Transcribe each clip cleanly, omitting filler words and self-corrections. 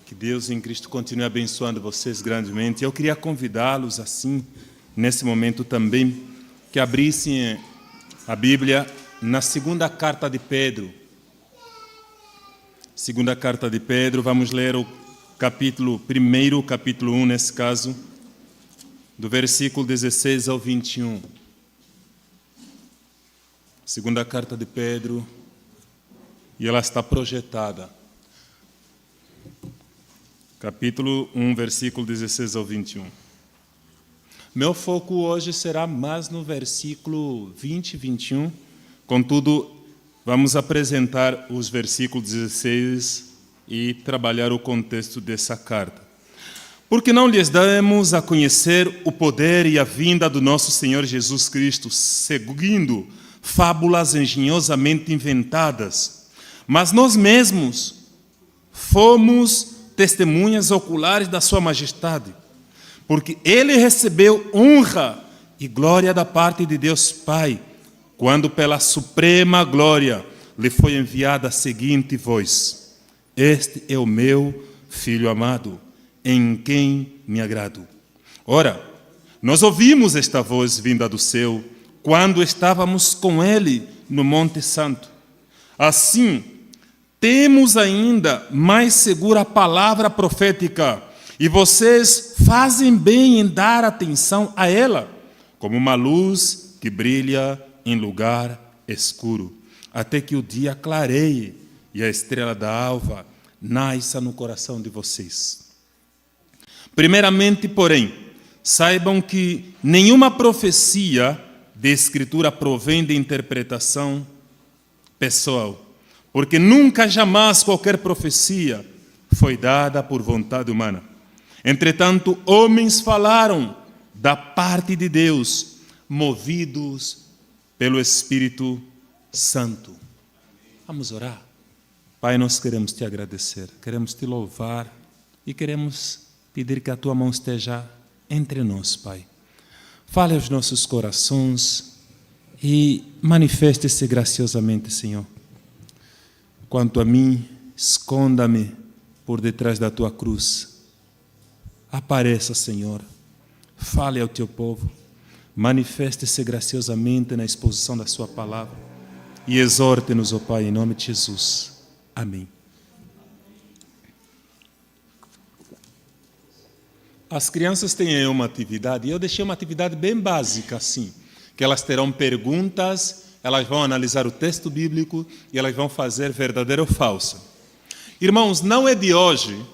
Que Deus em Cristo continue abençoando vocês grandemente. Eu queria convidá-los assim, nesse momento também, que abrissem a Bíblia na segunda carta de Pedro. Segunda carta de Pedro, vamos ler o capítulo 1, nesse caso, do versículo 16 ao 21. Segunda carta de Pedro, e ela está projetada. Capítulo 1, versículo 16 ao 21. Meu foco hoje será mais no versículo 20 e 21. Contudo, vamos apresentar os versículos 16 e trabalhar o contexto dessa carta. Porque não lhes damos a conhecer o poder e a vinda do nosso Senhor Jesus Cristo, seguindo fábulas engenhosamente inventadas, mas nós mesmos fomos testemunhas oculares da sua majestade, porque ele recebeu honra e glória da parte de Deus Pai, quando pela suprema glória lhe foi enviada a seguinte voz: este é o meu Filho amado, em quem me agrado. Ora, nós ouvimos esta voz vinda do céu, quando estávamos com ele no Monte Santo. Assim, temos ainda mais segura a palavra profética, e vocês fazem bem em dar atenção a ela, como uma luz que brilha em lugar escuro, até que o dia clareie e a estrela da alva nasça no coração de vocês. Primeiramente, porém, saibam que nenhuma profecia de Escritura provém de interpretação pessoal, porque nunca, jamais qualquer profecia foi dada por vontade humana. Entretanto, homens falaram da parte de Deus, movidos pelo Espírito Santo. Vamos orar. Pai, nós queremos te agradecer, queremos te louvar e queremos pedir que a tua mão esteja entre nós, Pai. Fale aos nossos corações e manifeste-se graciosamente, Senhor. Quanto a mim, esconda-me por detrás da tua cruz. Apareça, Senhor. Fale ao teu povo. Manifeste-se graciosamente na exposição da sua palavra. E exorte-nos, ó Pai, em nome de Jesus. Amém. As crianças têm uma atividade, e eu deixei uma atividade bem básica, assim, que elas terão perguntas. Elas vão analisar o texto bíblico e elas vão fazer verdadeiro ou falso. Irmãos, não é de hoje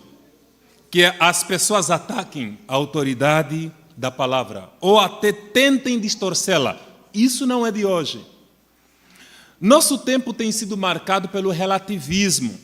que as pessoas ataquem a autoridade da palavra ou até tentem distorcê-la. Isso não é de hoje. Nosso tempo tem sido marcado pelo relativismo,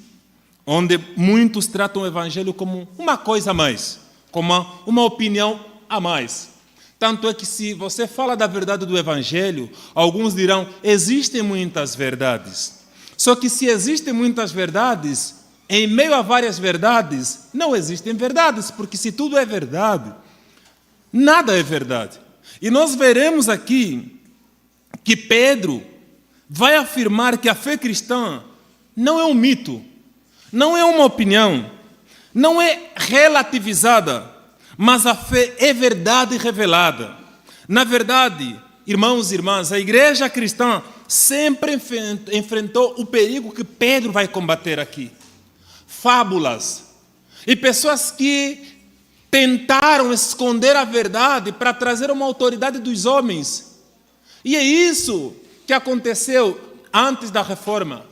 onde muitos tratam o evangelho como uma coisa a mais, como uma opinião a mais. Tanto é que se você fala da verdade do Evangelho, alguns dirão, existem muitas verdades. Só que se existem muitas verdades, em meio a várias verdades, não existem verdades, porque se tudo é verdade, nada é verdade. E nós veremos aqui que Pedro vai afirmar que a fé cristã não é um mito, não é uma opinião, não é relativizada, mas a fé é verdade revelada. Na verdade, irmãos e irmãs, a igreja cristã sempre enfrentou o perigo que Pedro vai combater aqui. Fábulas. E pessoas que tentaram esconder a verdade para trazer uma autoridade dos homens. E é isso que aconteceu antes da reforma,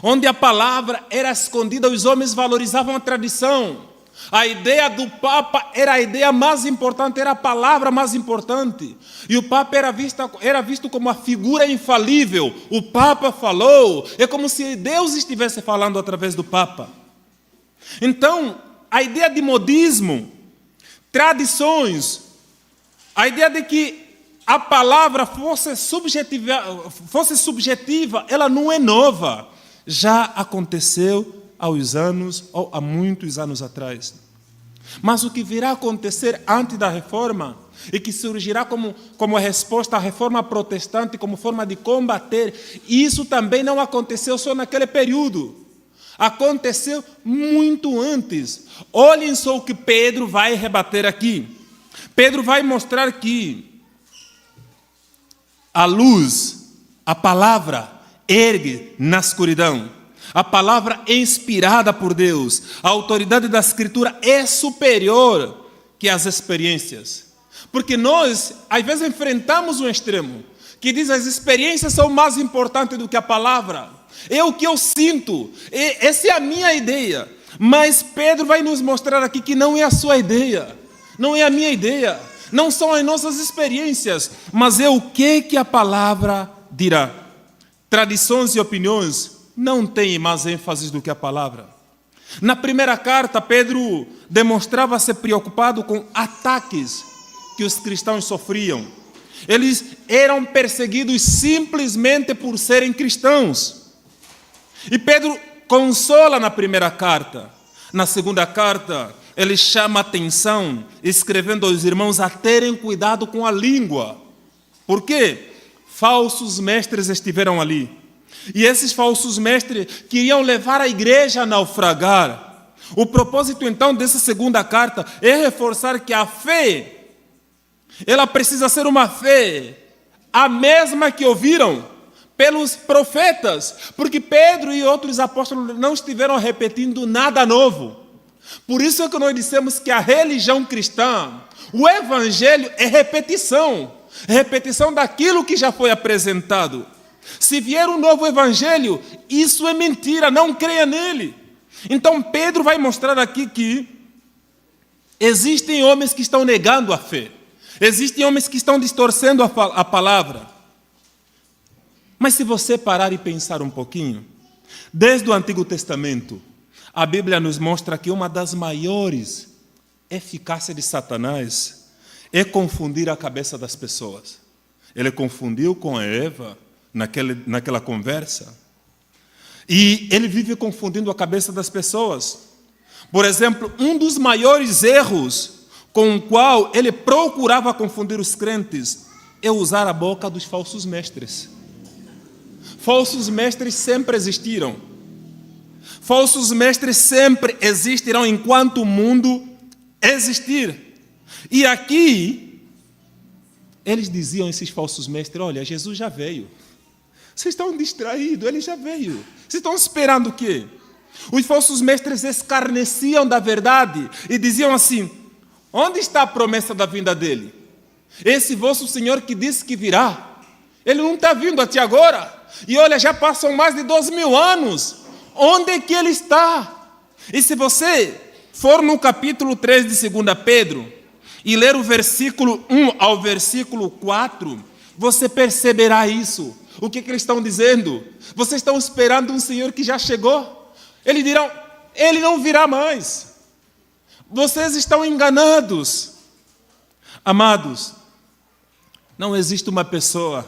onde a palavra era escondida, os homens valorizavam a tradição. A ideia do Papa era a ideia mais importante, era a palavra mais importante. E o Papa era visto como a figura infalível. O Papa falou, é como se Deus estivesse falando através do Papa. Então, a ideia de modismo, tradições, a ideia de que a palavra fosse subjetiva, ela não é nova. Já aconteceu há muitos anos atrás. Mas o que virá a acontecer antes da reforma e que surgirá como resposta à reforma protestante, como forma de combater, isso também não aconteceu só naquele período. Aconteceu muito antes. Olhem só o que Pedro vai rebater aqui. Pedro vai mostrar que a luz, a palavra, ergue na escuridão. A palavra é inspirada por Deus. A autoridade da Escritura é superior que as experiências. Porque nós, às vezes, enfrentamos um extremo que diz que as experiências são mais importantes do que a palavra. É o que eu sinto. Essa é a minha ideia. Mas Pedro vai nos mostrar aqui que não é a sua ideia. Não é a minha ideia. Não são as nossas experiências. Mas é o que a palavra dirá. Tradições e opiniões não têm mais ênfase do que a palavra. Na primeira carta, Pedro demonstrava-se preocupado com ataques que os cristãos sofriam. Eles eram perseguidos simplesmente por serem cristãos. E Pedro consola na primeira carta. Na segunda carta, ele chama a atenção, escrevendo aos irmãos a terem cuidado com a língua. Por quê? Falsos mestres estiveram ali. E esses falsos mestres queriam levar a igreja a naufragar. O propósito, então, dessa segunda carta é reforçar que a fé, ela precisa ser uma fé, a mesma que ouviram pelos profetas, porque Pedro e outros apóstolos não estiveram repetindo nada novo. Por isso é que nós dissemos que a religião cristã, o evangelho é repetição daquilo que já foi apresentado. Se vier um novo evangelho, isso é mentira, não creia nele. Então Pedro vai mostrar aqui que existem homens que estão negando a fé. Existem homens que estão distorcendo a palavra. Mas se você parar e pensar um pouquinho, desde o Antigo Testamento, a Bíblia nos mostra que uma das maiores eficácias de Satanás é confundir a cabeça das pessoas. Ele confundiu com Eva naquela conversa. E ele vive confundindo a cabeça das pessoas. Por exemplo, um dos maiores erros com o qual ele procurava confundir os crentes é usar a boca dos falsos mestres. Falsos mestres sempre existiram. Falsos mestres sempre existirão enquanto o mundo existir. E aqui, eles diziam, esses falsos mestres, olha, Jesus já veio. Vocês estão distraídos, ele já veio. Vocês estão esperando o quê? Os falsos mestres escarneciam da verdade e diziam assim, onde está a promessa da vinda dele? Esse vosso Senhor que disse que virá, ele não está vindo até agora. E olha, já passam mais de 2000 anos. Onde é que ele está? E se você for no capítulo 3 de 2 Pedro e ler o versículo 1 ao versículo 4, você perceberá isso. O que eles estão dizendo? Vocês estão esperando um Senhor que já chegou? Eles dirão, ele não virá mais. Vocês estão enganados. Amados, não existe uma pessoa,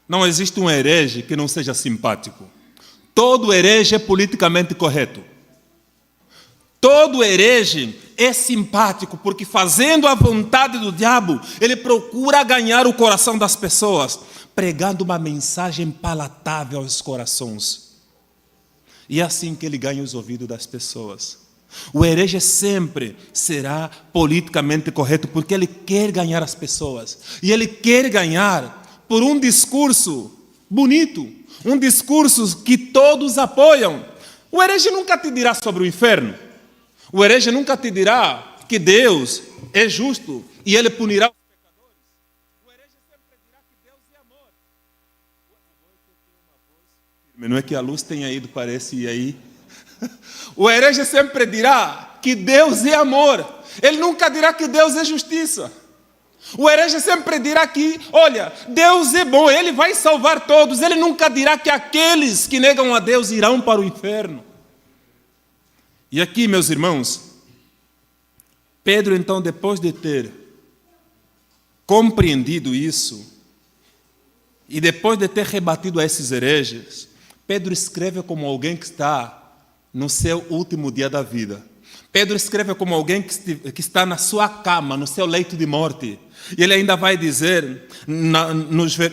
não existe um herege que não seja simpático. Todo herege é politicamente correto. Todo herege é simpático, porque fazendo a vontade do diabo, ele procura ganhar o coração das pessoas, pregando uma mensagem palatável aos corações. E é assim que ele ganha os ouvidos das pessoas. O herege sempre será politicamente correto, porque ele quer ganhar as pessoas. E ele quer ganhar por um discurso bonito, um discurso que todos apoiam. O herege nunca te dirá sobre o inferno. O herege nunca te dirá que Deus é justo e ele punirá os pecadores. O herege sempre dirá que Deus é amor. Não é que a luz tenha ido, parece, e aí... O herege sempre dirá que Deus é amor. Ele nunca dirá que Deus é justiça. O herege sempre dirá que, olha, Deus é bom, Ele vai salvar todos. Ele nunca dirá que aqueles que negam a Deus irão para o inferno. E aqui, meus irmãos, Pedro, então, depois de ter compreendido isso, e depois de ter rebatido a esses hereges, Pedro escreve como alguém que está no seu último dia da vida. Pedro escreve como alguém que está na sua cama, no seu leito de morte. E ele ainda vai dizer,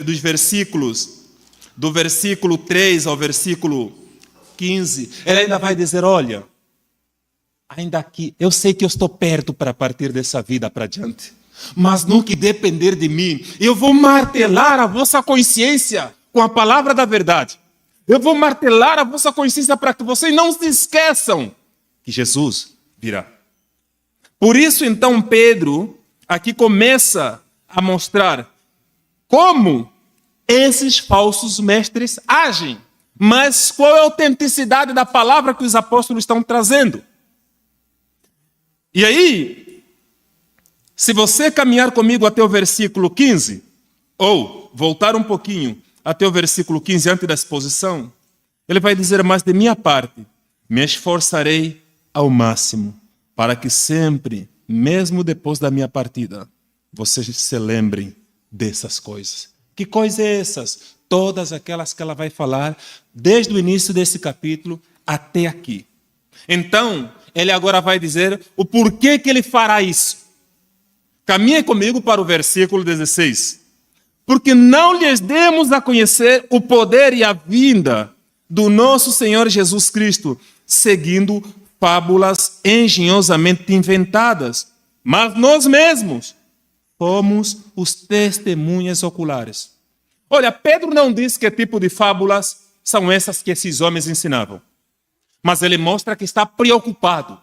dos versículos, do versículo 3 ao versículo 15, ele ainda vai dizer, olha, ainda aqui, eu sei que eu estou perto para partir dessa vida para diante, mas no que depender de mim, eu vou martelar a vossa consciência com a palavra da verdade. Eu vou martelar a vossa consciência para que vocês não se esqueçam que Jesus virá. Por isso, então, Pedro aqui começa a mostrar como esses falsos mestres agem. Mas qual é a autenticidade da palavra que os apóstolos estão trazendo? E aí, se você caminhar comigo até o versículo 15, ou voltar um pouquinho até o versículo 15 antes da exposição, ele vai dizer, mas de minha parte, me esforçarei ao máximo, para que sempre, mesmo depois da minha partida, vocês se lembrem dessas coisas. Que coisas é essas? Todas aquelas que ela vai falar desde o início desse capítulo até aqui. Então, ele agora vai dizer o porquê que ele fará isso. Caminhe comigo para o versículo 16. Porque não lhes demos a conhecer o poder e a vinda do nosso Senhor Jesus Cristo, seguindo fábulas engenhosamente inventadas, mas nós mesmos fomos os testemunhas oculares. Olha, Pedro não diz que tipo de fábulas são essas que esses homens ensinavam, mas ele mostra que está preocupado,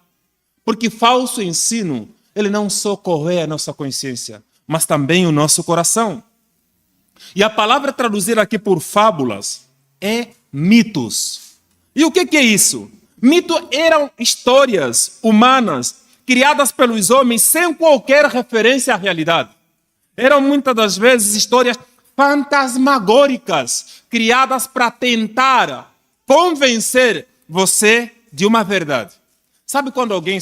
porque falso ensino, ele não só corrói a nossa consciência, mas também o nosso coração. E a palavra traduzida aqui por fábulas é mitos. E o que é isso? Mitos eram histórias humanas criadas pelos homens sem qualquer referência à realidade. Eram muitas das vezes histórias fantasmagóricas, criadas para tentar convencer você de uma verdade. Sabe quando alguém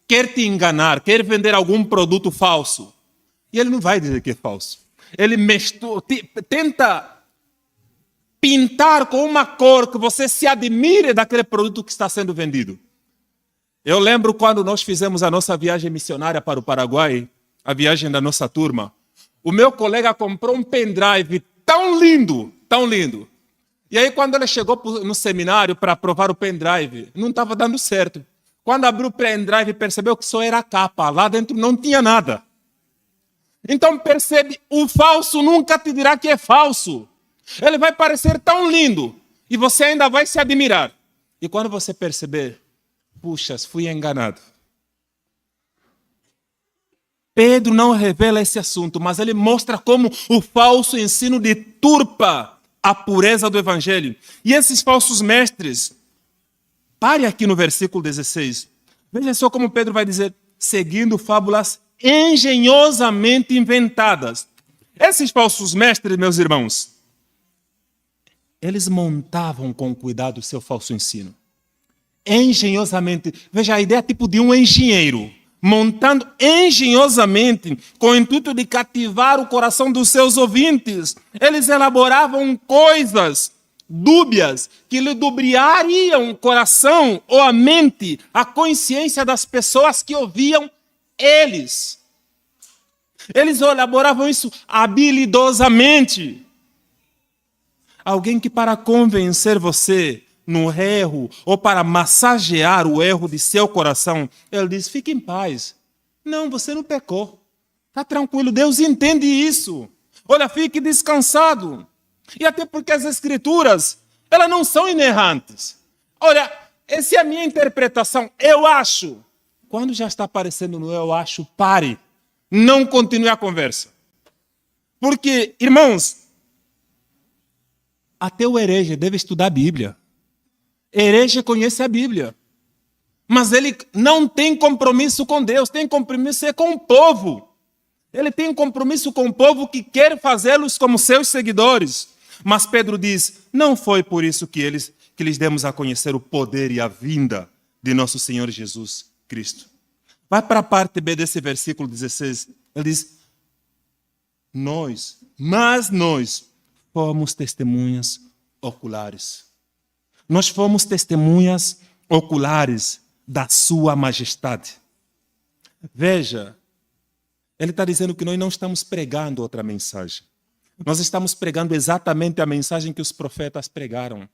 quer te enganar, quer vender algum produto falso? E ele não vai dizer que é falso. Ele tenta pintar com uma cor que você se admire daquele produto que está sendo vendido. Eu lembro quando nós fizemos a nossa viagem missionária para o Paraguai, a viagem da nossa turma, o meu colega comprou um pendrive tão lindo, tão lindo. E aí quando ele chegou no seminário para provar o pendrive, não estava dando certo. Quando abriu o pendrive, percebeu que só era a capa, lá dentro não tinha nada. Então percebe, o falso nunca te dirá que é falso. Ele vai parecer tão lindo e você ainda vai se admirar. E quando você perceber, puxa, fui enganado. Pedro não revela esse assunto, mas ele mostra como o falso ensino deturpa a pureza do evangelho. E esses falsos mestres, pare aqui no versículo 16. Veja só como Pedro vai dizer, seguindo fábulas engenhosamente inventadas. Esses falsos mestres, meus irmãos, eles montavam com cuidado o seu falso ensino. Engenhosamente. Veja, a ideia é tipo de um engenheiro, montando engenhosamente, com o intuito de cativar o coração dos seus ouvintes. Eles elaboravam coisas dúbias que ludibriariam o coração ou a mente, a consciência das pessoas que ouviam eles. Eles elaboravam isso habilidosamente. Alguém que para convencer você no erro ou para massagear o erro de seu coração, ele diz, fique em paz. Não, você não pecou. Está tranquilo, Deus entende isso. Olha, fique descansado. E até porque as escrituras, elas não são inerrantes. Olha, essa é a minha interpretação. Eu acho. Quando já está aparecendo no eu acho, pare. Não continue a conversa. Porque, irmãos, até o herege deve estudar a Bíblia. Herege conhece a Bíblia. Mas ele não tem compromisso com Deus, tem compromisso com o povo. Ele tem compromisso com o povo que quer fazê-los como seus seguidores. Mas Pedro diz, não foi por isso que lhes demos a conhecer o poder e a vinda de nosso Senhor Jesus Cristo. Vai para a parte B desse versículo 16. Ele diz, nós fomos testemunhas oculares. Nós fomos testemunhas oculares da sua majestade. Veja, ele está dizendo que nós não estamos pregando outra mensagem. Nós estamos pregando exatamente a mensagem que os profetas pregaram.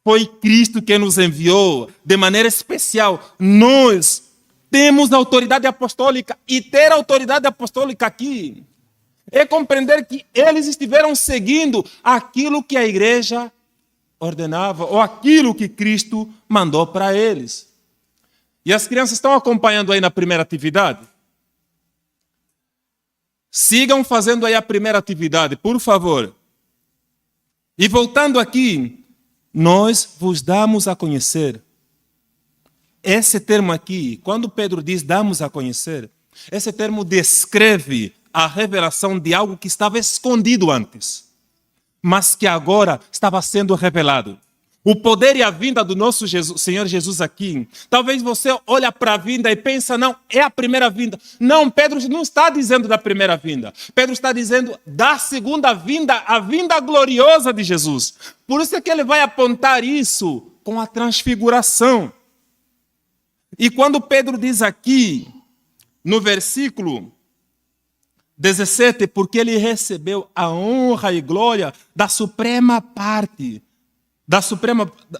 foi Cristo quem nos enviou de maneira especial. Nós temos autoridade apostólica, e ter autoridade apostólica aqui é compreender que eles estiveram seguindo aquilo que a igreja ordenava, ou aquilo que Cristo mandou para eles. E as crianças estão acompanhando aí na primeira atividade? Sigam fazendo aí a primeira atividade, por favor. E voltando aqui, nós vos damos a conhecer. Esse termo aqui, quando Pedro diz damos a conhecer, esse termo descreve a revelação de algo que estava escondido antes, mas que agora estava sendo revelado. O poder e a vinda do nosso Senhor Jesus aqui. Talvez você olhe para a vinda e pensa, não, é a primeira vinda. Não, Pedro não está dizendo da primeira vinda. Pedro está dizendo da segunda vinda, a vinda gloriosa de Jesus. Por isso é que ele vai apontar isso com a transfiguração. E quando Pedro diz aqui, no versículo 17, porque ele recebeu a honra e glória da suprema parte,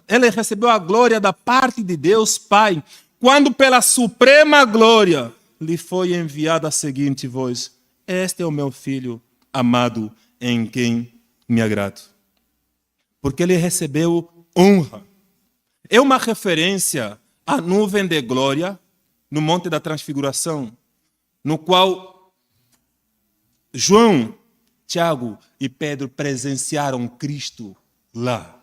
ele recebeu a glória da parte de Deus Pai, quando pela suprema glória lhe foi enviada a seguinte voz: este é o meu filho amado, em quem me agrado. Porque ele recebeu honra. É uma referência à nuvem de glória no Monte da Transfiguração, no qual João, Tiago e Pedro presenciaram Cristo lá.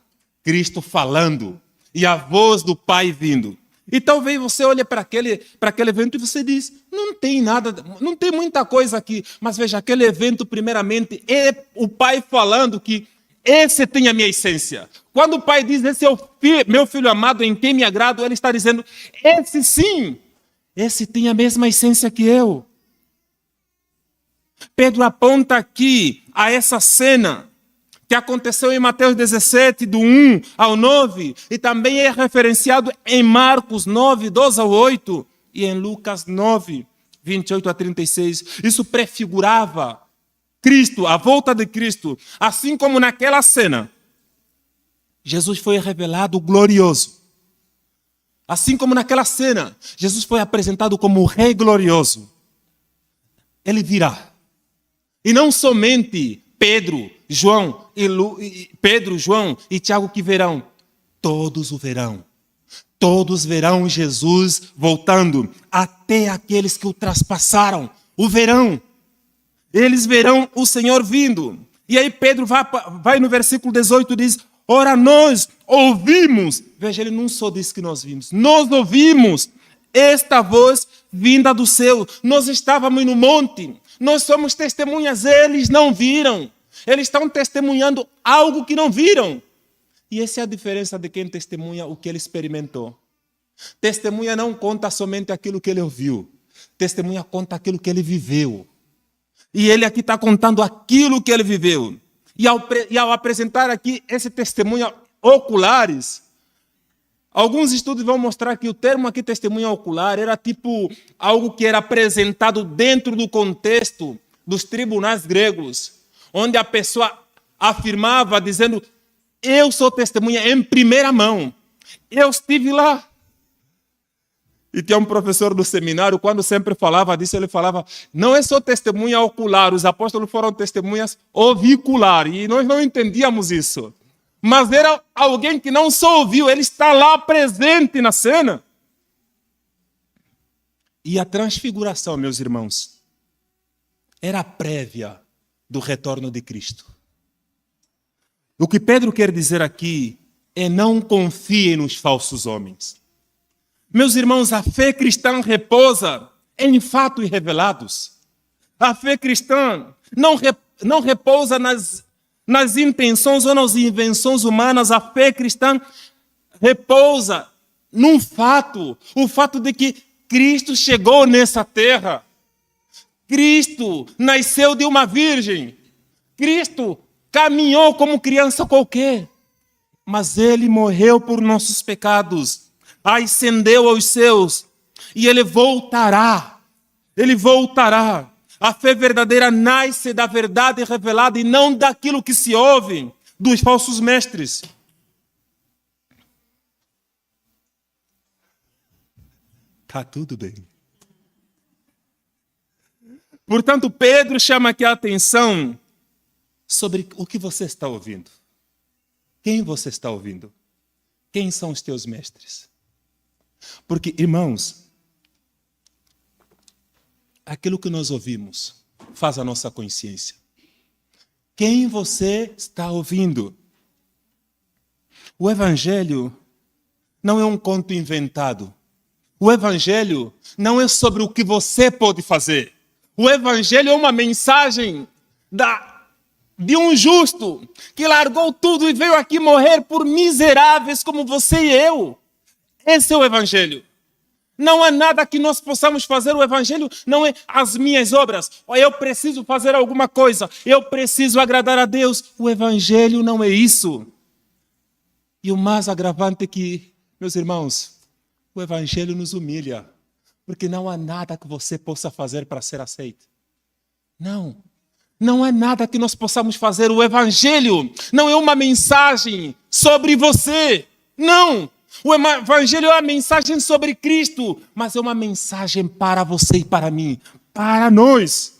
Cristo falando e a voz do Pai vindo. E talvez você olhe para aquele evento e você diz, não tem nada, não tem muita coisa aqui. Mas veja, aquele evento primeiramente é o Pai falando que esse tem a minha essência. Quando o Pai diz, esse é o meu filho amado em quem me agrado, ele está dizendo, esse sim, esse tem a mesma essência que eu. Pedro aponta aqui a essa cena que aconteceu em Mateus 17, do 1 ao 9, e também é referenciado em Marcos 9, 2 ao 8, e em Lucas 9, 28 a 36. Isso prefigurava Cristo, a volta de Cristo. Assim como naquela cena, Jesus foi revelado glorioso. Assim como naquela cena, Jesus foi apresentado como o Rei glorioso. Ele virá. E não somente Pedro, João e Tiago que verão, todos o verão. Todos verão Jesus voltando, até aqueles que o traspassaram, o verão. Eles verão o Senhor vindo. E aí Pedro vai no versículo 18 e diz, ora nós ouvimos, veja, ele não só diz que nós vimos, nós ouvimos esta voz vinda do céu. Nós estávamos no monte, nós somos testemunhas, eles não viram. Eles estão testemunhando algo que não viram. E essa é a diferença de quem testemunha o que ele experimentou. Testemunha não conta somente aquilo que ele ouviu. Testemunha conta aquilo que ele viveu. E ele aqui está contando aquilo que ele viveu. E ao apresentar aqui esse testemunho oculares, alguns estudos vão mostrar que o termo aqui, testemunha ocular, era tipo algo que era apresentado dentro do contexto dos tribunais gregos, onde a pessoa afirmava, dizendo, eu sou testemunha em primeira mão. Eu estive lá. E tinha um professor do seminário, quando sempre falava disso, ele falava, não é só testemunha ocular, os apóstolos foram testemunhas ovicular. E nós não entendíamos isso. Mas era alguém que não só ouviu, ele está lá presente na cena. E a transfiguração, meus irmãos, era prévia do retorno de Cristo. O que Pedro quer dizer aqui é não confiem nos falsos homens. Meus irmãos, a fé cristã repousa em fatos revelados. A fé cristã não repousa nas intenções ou nas invenções humanas. A fé cristã repousa num fato, o fato de que Cristo chegou nessa terra. Cristo nasceu de uma virgem. Cristo caminhou como criança qualquer. Mas ele morreu por nossos pecados. Ascendeu aos céus. E ele voltará. Ele voltará. A fé verdadeira nasce da verdade revelada e não daquilo que se ouve dos falsos mestres. Está tudo bem. Portanto, Pedro chama aqui a atenção sobre o que você está ouvindo. Quem você está ouvindo? Quem são os teus mestres? Porque, irmãos, aquilo que nós ouvimos faz a nossa consciência. Quem você está ouvindo? O Evangelho não é um conto inventado. O Evangelho não é sobre o que você pode fazer. O Evangelho é uma mensagem de um justo que largou tudo e veio aqui morrer por miseráveis como você e eu. Esse é o Evangelho. Não há nada que nós possamos fazer. O Evangelho não é as minhas obras. Eu preciso fazer alguma coisa. Eu preciso agradar a Deus. O Evangelho não é isso. E o mais agravante é que, meus irmãos, o Evangelho nos humilha. Porque não há nada que você possa fazer para ser aceito. Não. Não há nada que nós possamos fazer. O Evangelho não é uma mensagem sobre você. Não. O Evangelho é uma mensagem sobre Cristo, mas é uma mensagem para você e para mim, para nós.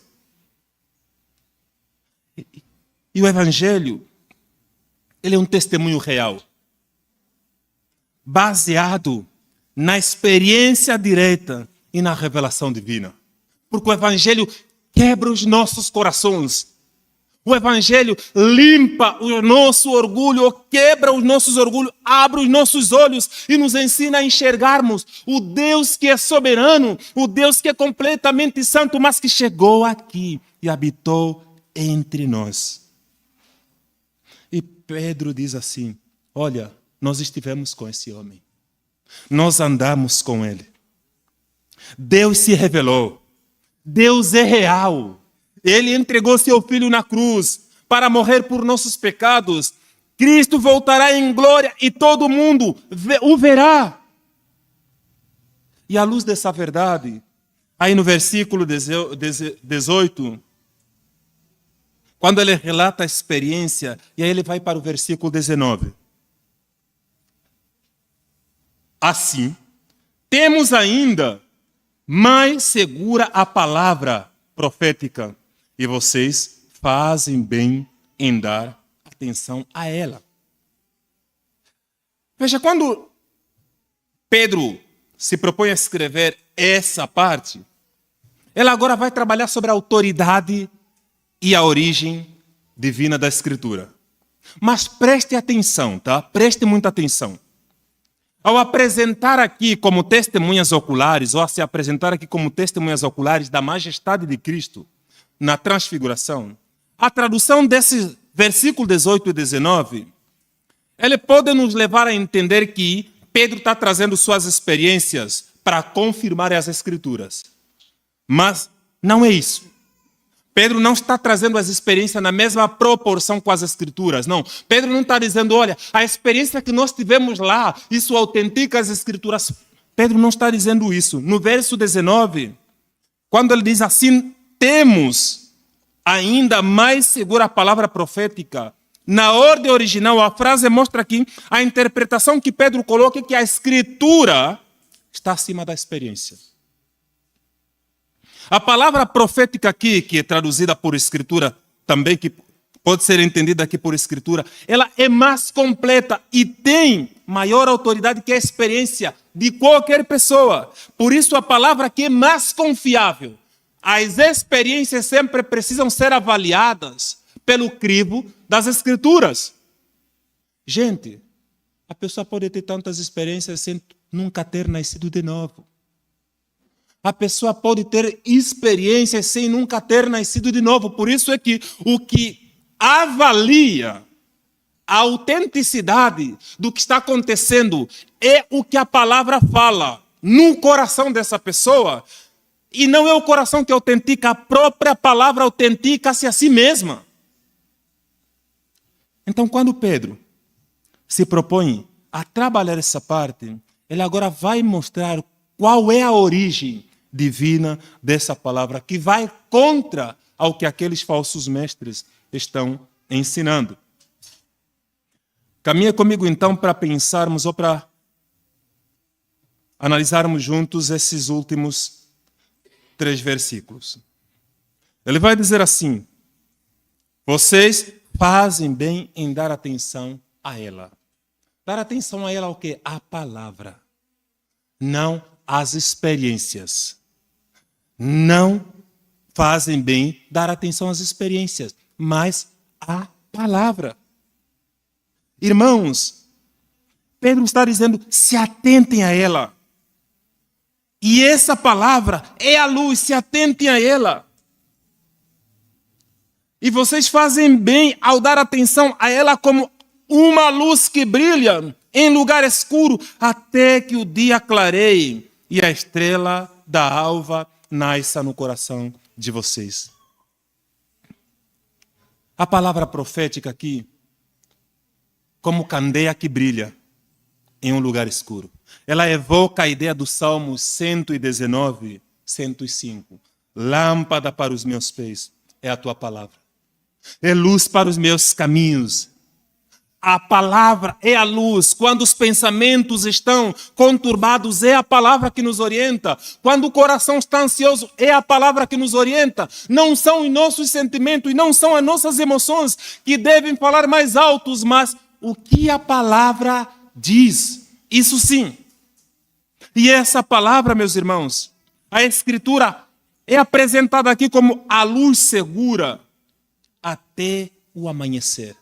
E o Evangelho, ele é um testemunho real, baseado na experiência direta e na revelação divina. Porque o Evangelho quebra os nossos corações. O Evangelho limpa o nosso orgulho, quebra os nossos orgulhos, abre os nossos olhos e nos ensina a enxergarmos o Deus que é soberano, o Deus que é completamente santo, mas que chegou aqui e habitou entre nós. E Pedro diz assim: olha, nós estivemos com esse homem, nós andamos com ele. Deus se revelou, Deus é real. Ele entregou seu Filho na cruz para morrer por nossos pecados. Cristo voltará em glória e todo mundo o verá. E à luz dessa verdade, aí no versículo 18, quando ele relata a experiência, e aí ele vai para o versículo 19. Assim, temos ainda mais segura a palavra profética, e vocês fazem bem em dar atenção a ela. Veja, quando Pedro se propõe a escrever essa parte, ela agora vai trabalhar sobre a autoridade e a origem divina da Escritura. Mas preste atenção, tá? Preste muita atenção. Ao apresentar aqui como testemunhas oculares, ou a se apresentar aqui como testemunhas oculares da majestade de Cristo na transfiguração, a tradução desses versículos 18 e 19, ele pode nos levar a entender que Pedro está trazendo suas experiências para confirmar as Escrituras. Mas não é isso. Pedro não está trazendo as experiências na mesma proporção com as Escrituras, não. Pedro não está dizendo, olha, a experiência que nós tivemos lá, isso autentica as Escrituras. Pedro não está dizendo isso. No verso 19, quando ele diz assim, temos ainda mais segura a palavra profética. Na ordem original, a frase mostra aqui a interpretação que Pedro coloca, que a Escritura está acima da experiência. A palavra profética aqui, que é traduzida por Escritura, também que pode ser entendida aqui por Escritura, ela é mais completa e tem maior autoridade que a experiência de qualquer pessoa. Por isso a palavra aqui é mais confiável. As experiências sempre precisam ser avaliadas pelo crivo das Escrituras. Gente, a pessoa pode ter tantas experiências sem nunca ter nascido de novo. A pessoa pode ter experiências sem nunca ter nascido de novo. Por isso é que o que avalia a autenticidade do que está acontecendo é o que a palavra fala no coração dessa pessoa. E não é o coração que autentica, a própria palavra autentica-se a si mesma. Então, quando Pedro se propõe a trabalhar essa parte, ele agora vai mostrar qual é a origem divina dessa palavra, que vai contra ao que aqueles falsos mestres estão ensinando. Caminha comigo então para pensarmos ou para analisarmos juntos esses últimos 3 versículos. Ele vai dizer assim: vocês fazem bem em dar atenção a ela. Dar atenção a ela ao quê? A palavra. Não às experiências. Não fazem bem dar atenção às experiências, mas à palavra. Irmãos, Pedro está dizendo, se atentem a ela. E essa palavra é a luz, se atentem a ela. E vocês fazem bem ao dar atenção a ela como uma luz que brilha em lugar escuro, até que o dia clareie e a estrela da alva nasça no coração de vocês. A palavra profética aqui, como candeia que brilha em um lugar escuro. Ela evoca a ideia do Salmo 119, 105. Lâmpada para os meus pés é a tua palavra. É luz para os meus caminhos. A palavra é a luz. Quando os pensamentos estão conturbados, é a palavra que nos orienta. Quando o coração está ansioso, é a palavra que nos orienta. Não são os nossos sentimentos e não são as nossas emoções que devem falar mais altos, mas o que a palavra diz. Isso sim. E essa palavra, meus irmãos, a Escritura é apresentada aqui como a luz segura até o amanhecer.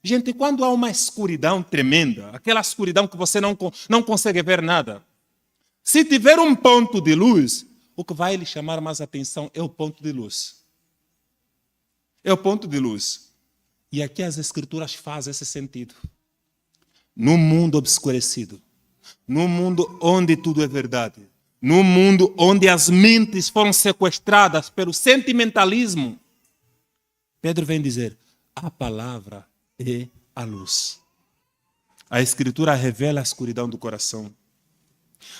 Gente, quando há uma escuridão tremenda, aquela escuridão que você não consegue ver nada, se tiver um ponto de luz, o que vai lhe chamar mais atenção é o ponto de luz. É o ponto de luz. E aqui as Escrituras fazem esse sentido. No mundo obscurecido, no mundo onde tudo é verdade, no mundo onde as mentes foram sequestradas pelo sentimentalismo, Pedro vem dizer, a palavra é a luz. A Escritura revela a escuridão do coração.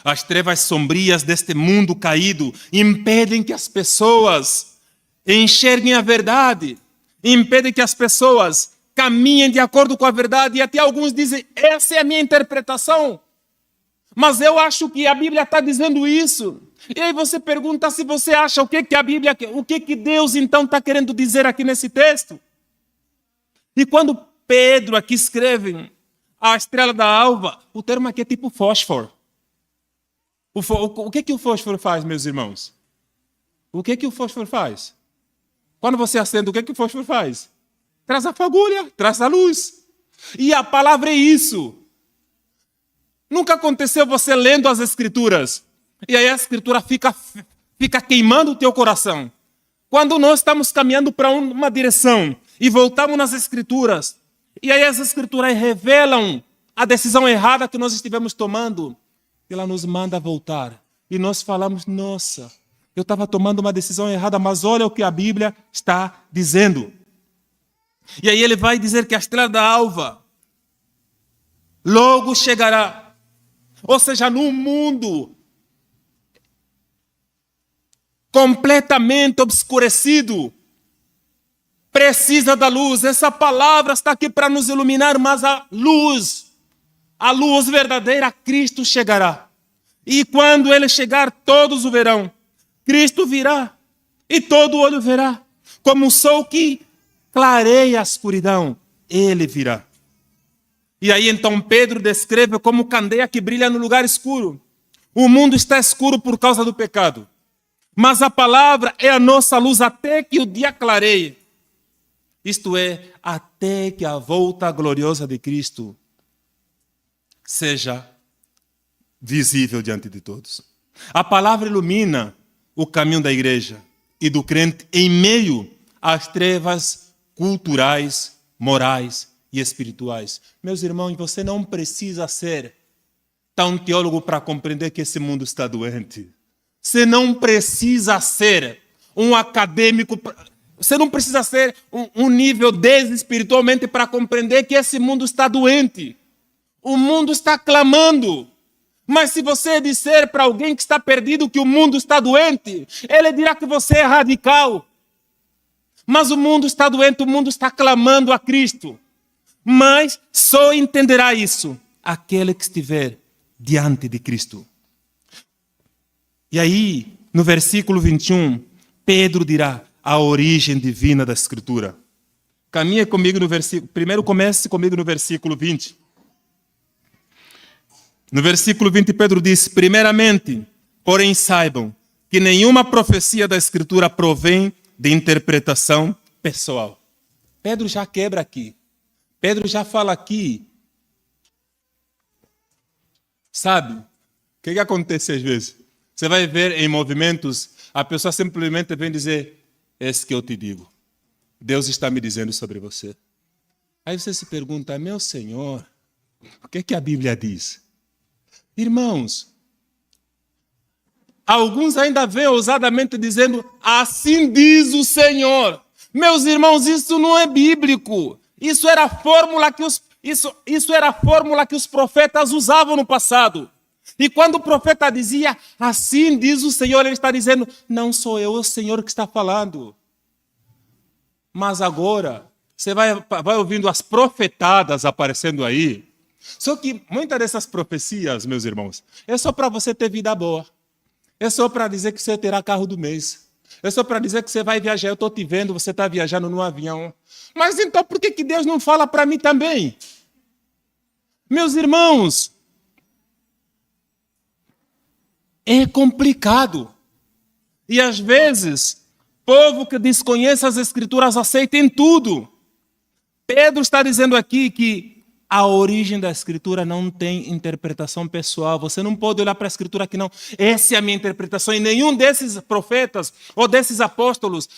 As trevas sombrias deste mundo caído impedem que as pessoas enxerguem a verdade, impedem que as pessoas caminhem de acordo com a verdade, e até alguns dizem, essa é a minha interpretação, mas eu acho que a Bíblia está dizendo isso. E aí você pergunta se você acha o que a Bíblia, o que Deus então está querendo dizer aqui nesse texto. E quando Pedro aqui escreve a estrela da alva, o termo aqui é tipo fósforo. O que o fósforo faz, meus irmãos? O que o fósforo faz? Quando você acende, o que o fósforo faz? Traz a fagulha, traz a luz. E a palavra é isso. Nunca aconteceu você lendo as Escrituras e aí a Escritura fica queimando o teu coração. Quando nós estamos caminhando para uma direção e voltamos nas Escrituras, e aí as Escrituras revelam a decisão errada que nós estivemos tomando, ela nos manda voltar. E nós falamos, nossa, eu estava tomando uma decisão errada, mas olha o que a Bíblia está dizendo. E aí ele vai dizer que a estrela da alva logo chegará. Ou seja, no mundo completamente obscurecido, precisa da luz. Essa palavra está aqui para nos iluminar, mas a luz verdadeira, Cristo chegará. E quando Ele chegar, todos o verão. Cristo virá e todo olho verá. Como o sol que clareia a escuridão, Ele virá. E aí então Pedro descreve como candeia que brilha no lugar escuro. O mundo está escuro por causa do pecado. Mas a palavra é a nossa luz até que o dia clareie. Isto é, até que a volta gloriosa de Cristo seja visível diante de todos. A palavra ilumina o caminho da igreja e do crente em meio às trevas culturais, morais e espirituais. Meus irmãos, você não precisa ser tão teólogo para compreender que esse mundo está doente. Você não precisa ser um acadêmico, você não precisa ser um nível espiritualmente para compreender que esse mundo está doente. O mundo está clamando. Mas se você disser para alguém que está perdido que o mundo está doente, ele dirá que você é radical. Mas o mundo está doente, o mundo está clamando a Cristo. Mas só entenderá isso aquele que estiver diante de Cristo. E aí, no versículo 21, Pedro dirá a origem divina da Escritura. Caminha comigo no versículo. Primeiro comece comigo no versículo 20. No versículo 20, Pedro diz: primeiramente, porém saibam que nenhuma profecia da Escritura provém de interpretação pessoal. Pedro já quebra aqui. Pedro já fala aqui. Sabe? O que acontece às vezes? Você vai ver em movimentos, a pessoa simplesmente vem dizer: esse que eu te digo. Deus está me dizendo sobre você. Aí você se pergunta: meu Senhor, o que a Bíblia diz? Irmãos, alguns ainda vêm ousadamente dizendo: assim diz o Senhor. Meus irmãos, isso não é bíblico. Isso era a fórmula que os profetas usavam no passado. E quando o profeta dizia: assim diz o Senhor, ele está dizendo: não sou eu, é o Senhor que está falando. Mas agora, você vai ouvindo as profetadas aparecendo aí. Só que muitas dessas profecias, meus irmãos, é só para você ter vida boa. É só para dizer que você terá carro do mês. É só para dizer que você vai viajar. Eu estou te vendo, você está viajando num avião. Mas então por que Deus não fala para mim também? Meus irmãos, é complicado. E às vezes, povo que desconhece as Escrituras aceita em tudo. Pedro está dizendo aqui que a origem da Escritura não tem interpretação pessoal. Você não pode olhar para a Escritura que não. Essa é a minha interpretação. E nenhum desses profetas ou desses apóstolos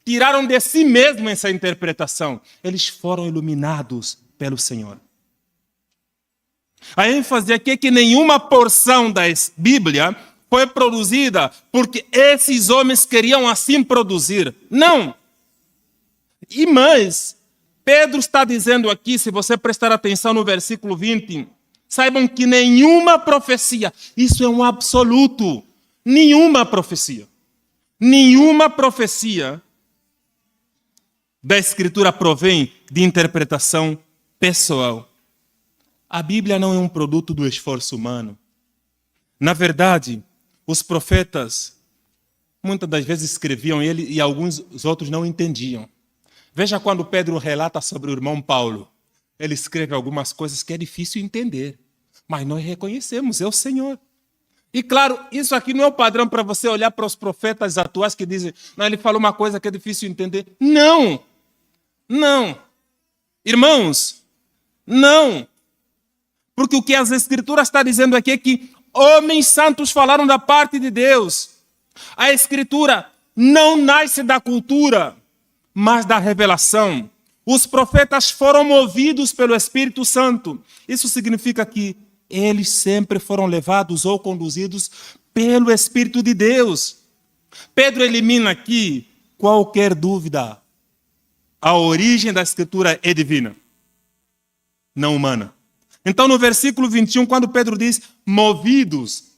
tiraram de si mesmo essa interpretação. Eles foram iluminados pelo Senhor. A ênfase aqui é que nenhuma porção da Bíblia foi produzida porque esses homens queriam assim produzir. Não! E mais, Pedro está dizendo aqui, se você prestar atenção no versículo 20, saibam que nenhuma profecia, isso é um absoluto, nenhuma profecia da Escritura provém de interpretação pessoal. A Bíblia não é um produto do esforço humano. Na verdade, os profetas muitas das vezes escreviam ele e alguns outros não entendiam. Veja quando Pedro relata sobre o irmão Paulo. Ele escreve algumas coisas que é difícil entender, mas nós reconhecemos, é o Senhor. E claro, isso aqui não é o padrão para você olhar para os profetas atuais que dizem: não, ele falou uma coisa que é difícil entender. Não! Não! Irmãos, não! Porque o que as Escrituras estão dizendo aqui é que homens santos falaram da parte de Deus. A Escritura não nasce da cultura, mas da revelação. Os profetas foram movidos pelo Espírito Santo. Isso significa que eles sempre foram levados ou conduzidos pelo Espírito de Deus. Pedro elimina aqui qualquer dúvida. A origem da Escritura é divina, não humana. Então, no versículo 21, quando Pedro diz movidos,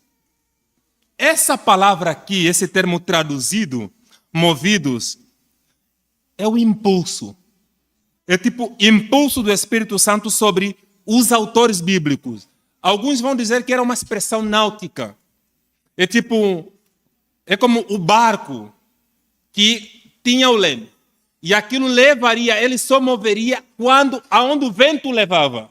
essa palavra aqui, esse termo traduzido, movidos, é o impulso. É tipo impulso do Espírito Santo sobre os autores bíblicos. Alguns vão dizer que era uma expressão náutica. É como o barco que tinha o leme. E aquilo levaria, ele só moveria aonde o vento levava.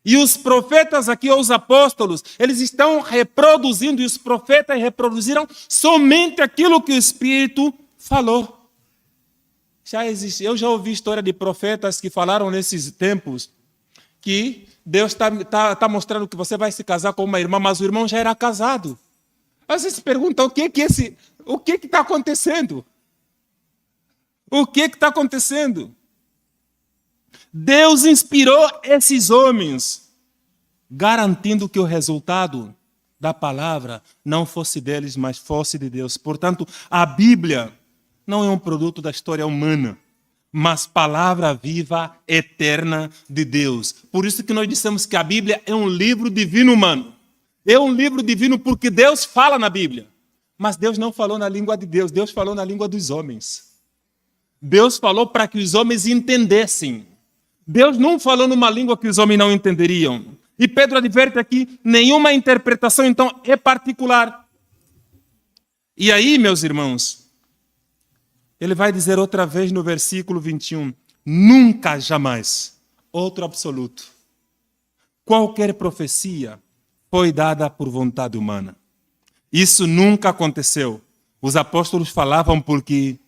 E os profetas aqui, ou os apóstolos, eles estão reproduzindo, e os profetas reproduziram somente aquilo que o Espírito falou. Eu já ouvi história de profetas que falaram nesses tempos que Deus está mostrando que você vai se casar com uma irmã, mas o irmão já era casado. Aí você se pergunta, o que está acontecendo? O que está acontecendo? Deus inspirou esses homens, garantindo que o resultado da palavra não fosse deles, mas fosse de Deus. Portanto, a Bíblia não é um produto da história humana, mas palavra viva, eterna de Deus. Por isso que nós dissemos que a Bíblia é um livro divino humano. É um livro divino porque Deus fala na Bíblia. Mas Deus não falou na língua de Deus, Deus falou na língua dos homens. Deus falou para que os homens entendessem. Deus não falou numa língua que os homens não entenderiam. E Pedro adverte aqui, nenhuma interpretação então é particular. E aí, meus irmãos, ele vai dizer outra vez no versículo 21, nunca, jamais, outro absoluto. Qualquer profecia foi dada por vontade humana. Isso nunca aconteceu. Os apóstolos falavam porque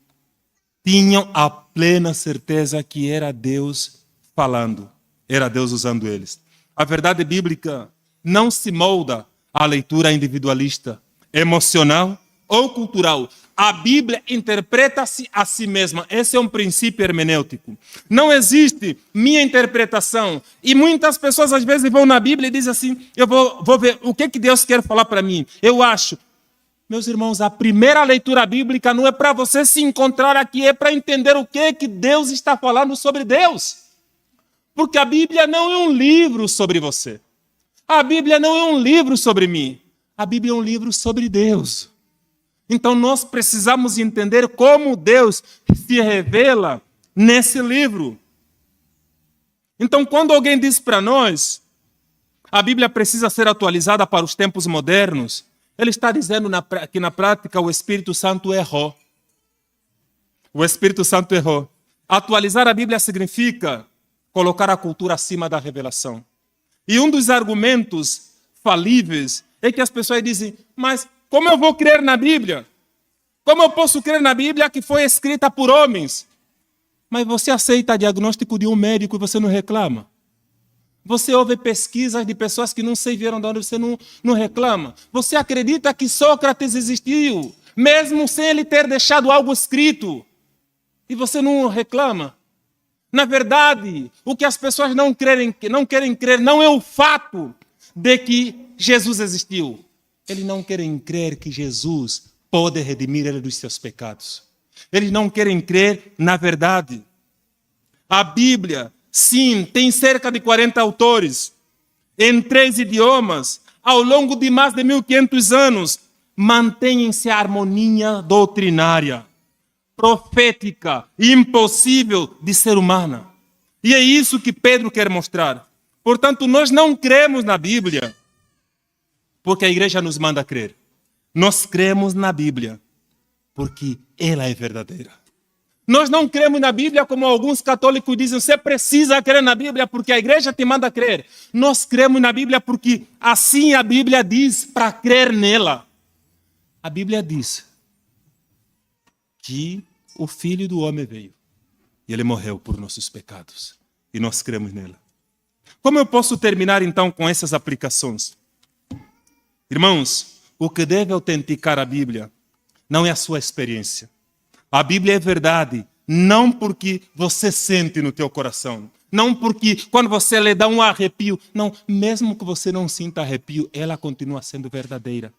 tinham a plena certeza que era Deus falando, era Deus usando eles. A verdade bíblica não se molda à leitura individualista, emocional ou cultural. A Bíblia interpreta-se a si mesma. Esse é um princípio hermenêutico. Não existe minha interpretação. E muitas pessoas às vezes vão na Bíblia e dizem assim, eu vou ver o que Deus quer falar para mim. Eu acho. Meus irmãos, a primeira leitura bíblica não é para você se encontrar aqui, é para entender o que Deus está falando sobre Deus. Porque a Bíblia não é um livro sobre você. A Bíblia não é um livro sobre mim. A Bíblia é um livro sobre Deus. Então nós precisamos entender como Deus se revela nesse livro. Então quando alguém diz para nós, a Bíblia precisa ser atualizada para os tempos modernos, ele está dizendo que na prática o Espírito Santo errou. O Espírito Santo errou. Atualizar a Bíblia significa colocar a cultura acima da revelação. E um dos argumentos falíveis é que as pessoas dizem, mas como eu vou crer na Bíblia? Como eu posso crer na Bíblia que foi escrita por homens? Mas você aceita o diagnóstico de um médico e você não reclama. Você ouve pesquisas de pessoas que não se viram de onde você não reclama. Você acredita que Sócrates existiu, mesmo sem ele ter deixado algo escrito, e você não reclama. Na verdade, o que as pessoas não querem crer não é o fato de que Jesus existiu. Eles não querem crer que Jesus pode redimir ele dos seus pecados. Eles não querem crer na verdade. A Bíblia, sim, tem cerca de 40 autores, em 3 idiomas, ao longo de mais de 1500 anos, mantém-se a harmonia doutrinária, profética, impossível de ser humana. E é isso que Pedro quer mostrar. Portanto, nós não cremos na Bíblia porque a igreja nos manda crer. Nós cremos na Bíblia porque ela é verdadeira. Nós não cremos na Bíblia como alguns católicos dizem, você precisa crer na Bíblia porque a igreja te manda crer. Nós cremos na Bíblia porque assim a Bíblia diz para crer nela. A Bíblia diz que o Filho do Homem veio e ele morreu por nossos pecados e nós cremos nela. Como eu posso terminar então com essas aplicações? Irmãos, o que deve autenticar a Bíblia não é a sua experiência. A Bíblia é verdade, não porque você sente no teu coração, não porque quando você lê dá um arrepio. Não, mesmo que você não sinta arrepio, ela continua sendo verdadeira.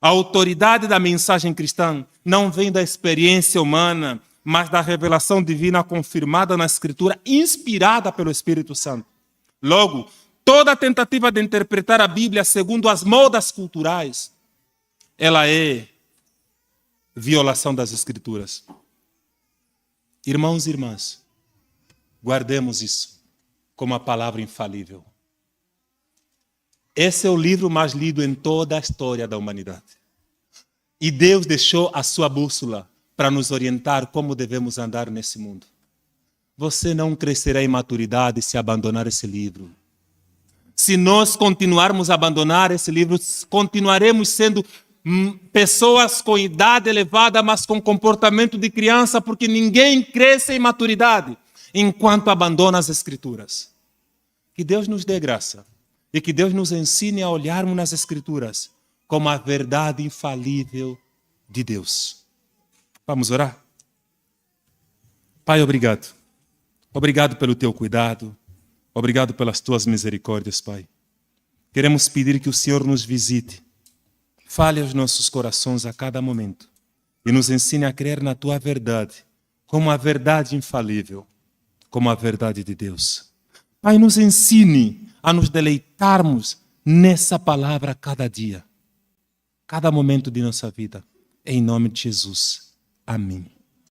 A autoridade da mensagem cristã não vem da experiência humana, mas da revelação divina confirmada na Escritura, inspirada pelo Espírito Santo. Logo, toda tentativa de interpretar a Bíblia segundo as modas culturais, ela é violação das Escrituras. Irmãos e irmãs, guardemos isso como a palavra infalível. Esse é o livro mais lido em toda a história da humanidade. E Deus deixou a sua bússola para nos orientar como devemos andar nesse mundo. Você não crescerá em maturidade se abandonar esse livro. Se nós continuarmos a abandonar esse livro, continuaremos sendo pessoas com idade elevada, mas com comportamento de criança, porque ninguém cresce em maturidade enquanto abandona as Escrituras. Que Deus nos dê graça e que Deus nos ensine a olharmos nas Escrituras como a verdade infalível de Deus. Vamos orar? Pai, obrigado. Obrigado pelo teu cuidado. Obrigado pelas tuas misericórdias, Pai. Queremos pedir que o Senhor nos visite. Fale aos nossos corações a cada momento e nos ensine a crer na tua verdade, como a verdade infalível, como a verdade de Deus. Pai, nos ensine a nos deleitarmos nessa palavra cada dia, cada momento de nossa vida. Em nome de Jesus. Amém.